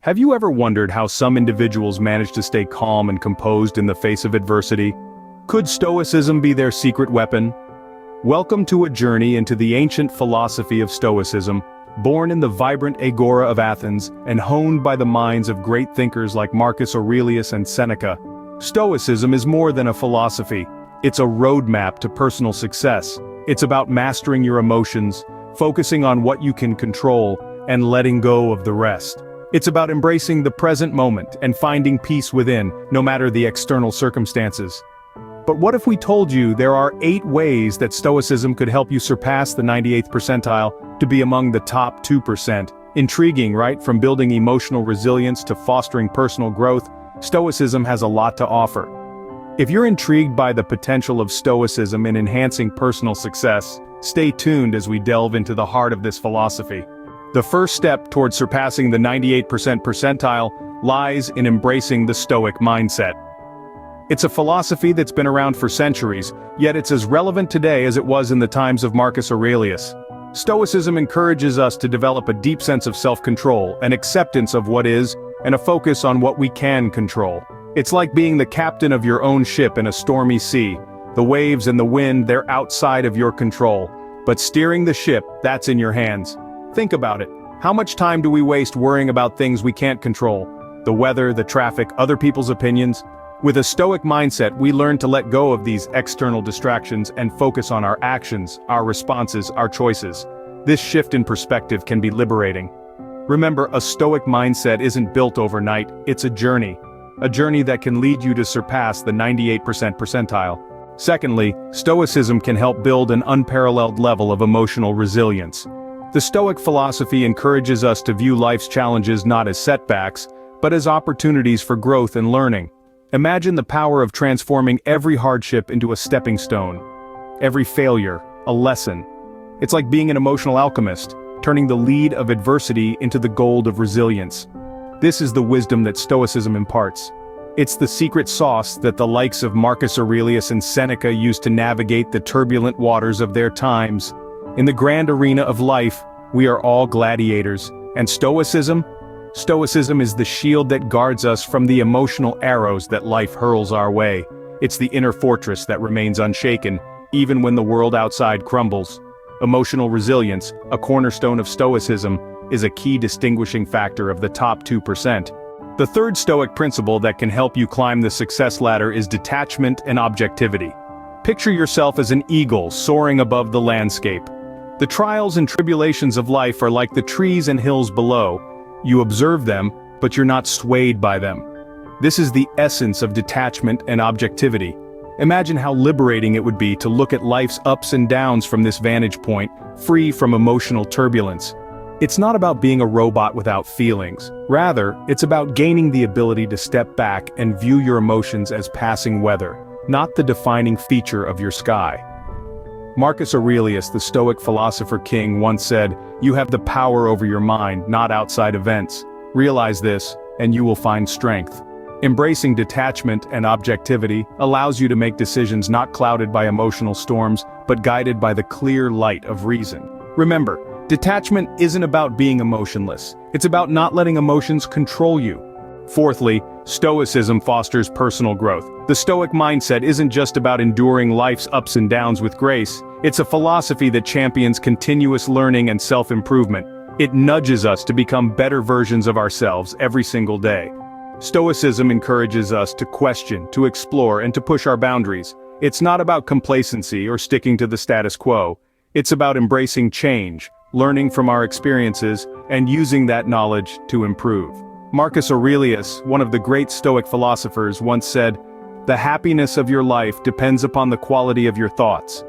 Have you ever wondered how some individuals manage to stay calm and composed in the face of adversity? Could Stoicism be their secret weapon? Welcome to a journey into the ancient philosophy of Stoicism, born in the vibrant agora of Athens and honed by the minds of great thinkers like Marcus Aurelius and Seneca. Stoicism is more than a philosophy. It's a roadmap to personal success. It's about mastering your emotions, focusing on what you can control, and letting go of the rest. It's about embracing the present moment and finding peace within, no matter the external circumstances. But what if we told you there are 8 ways that Stoicism could help you surpass the 98th percentile to be among the top 2%? Intriguing, right? From building emotional resilience to fostering personal growth, Stoicism has a lot to offer. If you're intrigued by the potential of Stoicism in enhancing personal success, stay tuned as we delve into the heart of this philosophy. The first step towards surpassing the 98th percentile lies in embracing the Stoic mindset. It's a philosophy that's been around for centuries, yet it's as relevant today as it was in the times of Marcus Aurelius. Stoicism encourages us to develop a deep sense of self-control, an acceptance of what is, and a focus on what we can control. It's like being the captain of your own ship in a stormy sea. The waves and the wind, they're outside of your control. But steering the ship, that's in your hands. Think about it. How much time do we waste worrying about things we can't control? The weather, the traffic, other people's opinions? With a Stoic mindset, we learn to let go of these external distractions and focus on our actions, our responses, our choices. This shift in perspective can be liberating. Remember, a Stoic mindset isn't built overnight, it's a journey that can lead you to surpass the 98th percentile. Secondly, Stoicism can help build an unparalleled level of emotional resilience. The Stoic philosophy encourages us to view life's challenges not as setbacks, but as opportunities for growth and learning. Imagine the power of transforming every hardship into a stepping stone, every failure, a lesson. It's like being an emotional alchemist, turning the lead of adversity into the gold of resilience. This is the wisdom that Stoicism imparts. It's the secret sauce that the likes of Marcus Aurelius and Seneca used to navigate the turbulent waters of their times. In the grand arena of life, we are all gladiators, and Stoicism is the shield that guards us from the emotional arrows that life hurls our way. It's the inner fortress that remains unshaken, even when the world outside crumbles. Emotional resilience, a cornerstone of Stoicism, is a key distinguishing factor of the top 2%. The third Stoic principle that can help you climb the success ladder is detachment and objectivity. Picture yourself as an eagle soaring above the landscape. The trials and tribulations of life are like the trees and hills below. You observe them, but you're not swayed by them. This is the essence of detachment and objectivity. Imagine how liberating it would be to look at life's ups and downs from this vantage point, free from emotional turbulence. It's not about being a robot without feelings. Rather, it's about gaining the ability to step back and view your emotions as passing weather, not the defining feature of your sky. Marcus Aurelius, the Stoic philosopher king, once said, "You have the power over your mind, not outside events. Realize this, and you will find strength." Embracing detachment and objectivity allows you to make decisions not clouded by emotional storms, but guided by the clear light of reason. Remember, detachment isn't about being emotionless. It's about not letting emotions control you. Fourthly, Stoicism fosters personal growth. The Stoic mindset isn't just about enduring life's ups and downs with grace. It's a philosophy that champions continuous learning and self-improvement. It nudges us to become better versions of ourselves every single day. Stoicism encourages us to question, to explore, and to push our boundaries. It's not about complacency or sticking to the status quo. It's about embracing change, learning from our experiences, and using that knowledge to improve. Marcus Aurelius, one of the great Stoic philosophers, once said, "The happiness of your life depends upon the quality of your thoughts."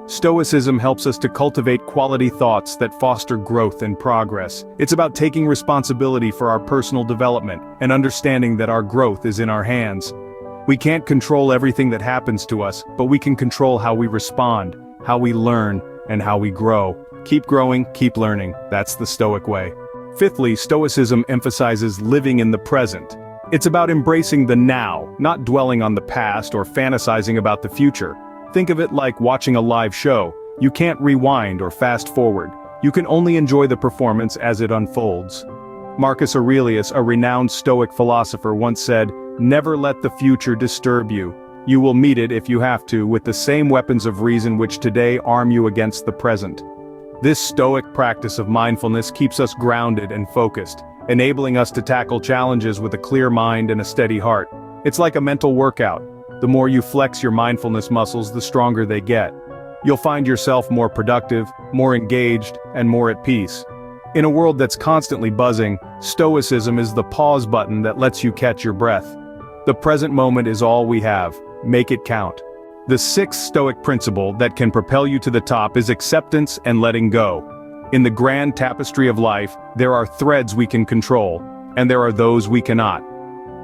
Stoicism helps us to cultivate quality thoughts that foster growth and progress. It's about taking responsibility for our personal development and understanding that our growth is in our hands. We can't control everything that happens to us, but we can control how we respond, how we learn, and how we grow. Keep growing, keep learning. That's the Stoic way. Fifthly, Stoicism emphasizes living in the present. It's about embracing the now, not dwelling on the past or fantasizing about the future. Think of it like watching a live show. You can't rewind or fast forward. You can only enjoy the performance as it unfolds. Marcus Aurelius, a renowned Stoic philosopher, once said, "Never let the future disturb you. You will meet it, if you have to, with the same weapons of reason which today arm you against the present." This Stoic practice of mindfulness keeps us grounded and focused, enabling us to tackle challenges with a clear mind and a steady heart. It's like a mental workout. The more you flex your mindfulness muscles, the stronger they get. You'll find yourself more productive, more engaged, and more at peace. In a world that's constantly buzzing, Stoicism is the pause button that lets you catch your breath. The present moment is all we have. Make it count. The sixth Stoic principle that can propel you to the top is acceptance and letting go. In the grand tapestry of life, there are threads we can control, and there are those we cannot.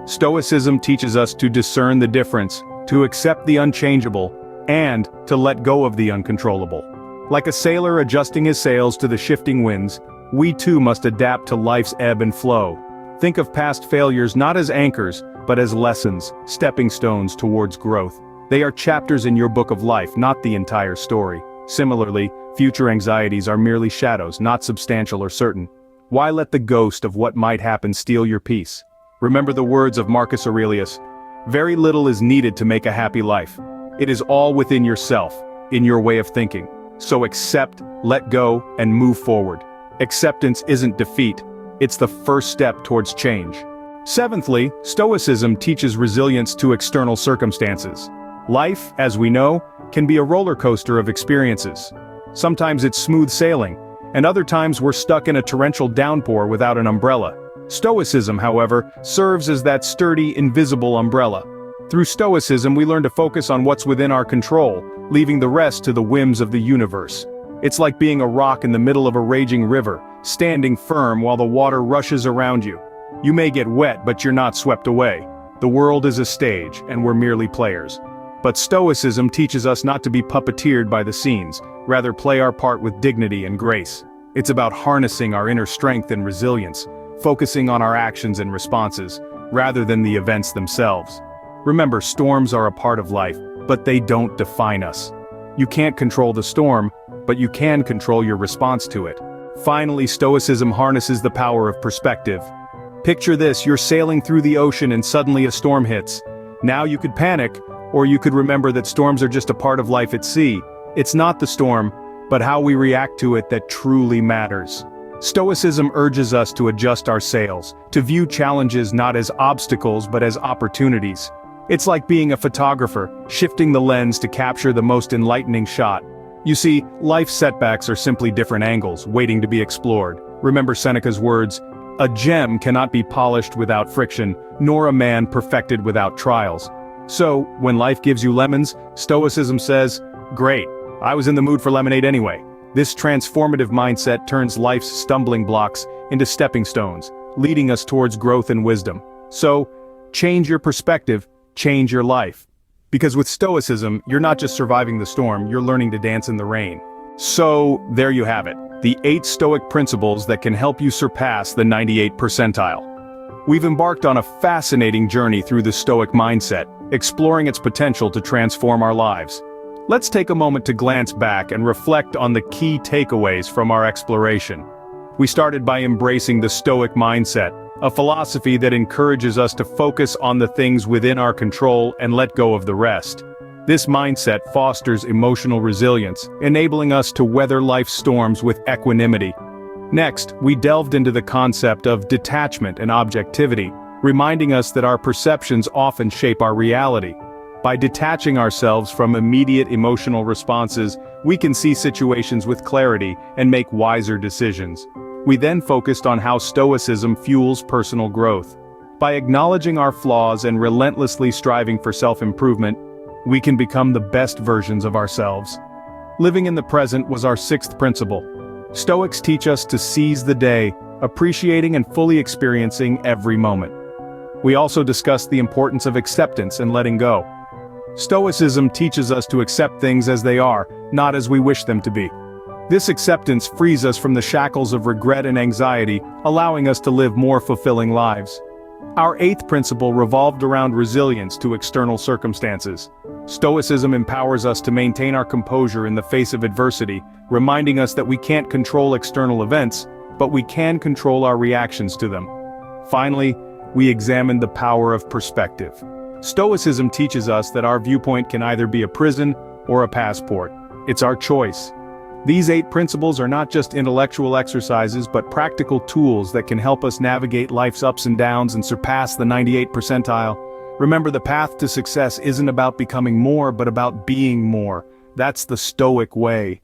Stoicism teaches us to discern the difference, to accept the unchangeable, and to let go of the uncontrollable. Like a sailor adjusting his sails to the shifting winds, we too must adapt to life's ebb and flow. Think of past failures not as anchors, but as lessons, stepping stones towards growth. They are chapters in your book of life, not the entire story. Similarly, future anxieties are merely shadows, not substantial or certain. Why let the ghost of what might happen steal your peace? Remember the words of Marcus Aurelius, "Very little is needed to make a happy life. It is all within yourself, in your way of thinking. So accept, let go, and move forward." Acceptance isn't defeat, it's the first step towards change. Seventhly, Stoicism teaches resilience to external circumstances. Life, as we know, can be a roller coaster of experiences. Sometimes it's smooth sailing, and other times we're stuck in a torrential downpour without an umbrella. Stoicism, however, serves as that sturdy, invisible umbrella. Through Stoicism, we learn to focus on what's within our control, leaving the rest to the whims of the universe. It's like being a rock in the middle of a raging river, standing firm while the water rushes around you. You may get wet, but you're not swept away. The world is a stage, and we're merely players. But Stoicism teaches us not to be puppeteered by the scenes, rather play our part with dignity and grace. It's about harnessing our inner strength and resilience, focusing on our actions and responses, rather than the events themselves. Remember, storms are a part of life, but they don't define us. You can't control the storm, but you can control your response to it. Finally, Stoicism harnesses the power of perspective. Picture this, you're sailing through the ocean and suddenly a storm hits. Now you could panic, or you could remember that storms are just a part of life at sea. It's not the storm, but how we react to it that truly matters. Stoicism urges us to adjust our sails, to view challenges not as obstacles but as opportunities. It's like being a photographer, shifting the lens to capture the most enlightening shot. You see, life's setbacks are simply different angles, waiting to be explored. Remember Seneca's words, "A gem cannot be polished without friction, nor a man perfected without trials." So, when life gives you lemons, Stoicism says, "Great, I was in the mood for lemonade anyway." This transformative mindset turns life's stumbling blocks into stepping stones, leading us towards growth and wisdom. So, change your perspective, change your life. Because with Stoicism, you're not just surviving the storm, you're learning to dance in the rain. So, there you have it, the 8 Stoic principles that can help you surpass the 98th percentile. We've embarked on a fascinating journey through the Stoic mindset, exploring its potential to transform our lives. Let's take a moment to glance back and reflect on the key takeaways from our exploration. We started by embracing the Stoic mindset, a philosophy that encourages us to focus on the things within our control and let go of the rest. This mindset fosters emotional resilience, enabling us to weather life's storms with equanimity. Next, we delved into the concept of detachment and objectivity, reminding us that our perceptions often shape our reality. By detaching ourselves from immediate emotional responses, we can see situations with clarity and make wiser decisions. We then focused on how Stoicism fuels personal growth. By acknowledging our flaws and relentlessly striving for self-improvement, we can become the best versions of ourselves. Living in the present was our 6th principle. Stoics teach us to seize the day, appreciating and fully experiencing every moment. We also discussed the importance of acceptance and letting go. Stoicism teaches us to accept things as they are, not as we wish them to be. This acceptance frees us from the shackles of regret and anxiety, allowing us to live more fulfilling lives. Our 8th principle revolved around resilience to external circumstances. Stoicism empowers us to maintain our composure in the face of adversity, reminding us that we can't control external events, but we can control our reactions to them. Finally, we examined the power of perspective. Stoicism teaches us that our viewpoint can either be a prison or a passport. It's our choice. These 8 principles are not just intellectual exercises but practical tools that can help us navigate life's ups and downs and surpass the 98th percentile. Remember, the path to success isn't about becoming more but about being more. That's the Stoic way.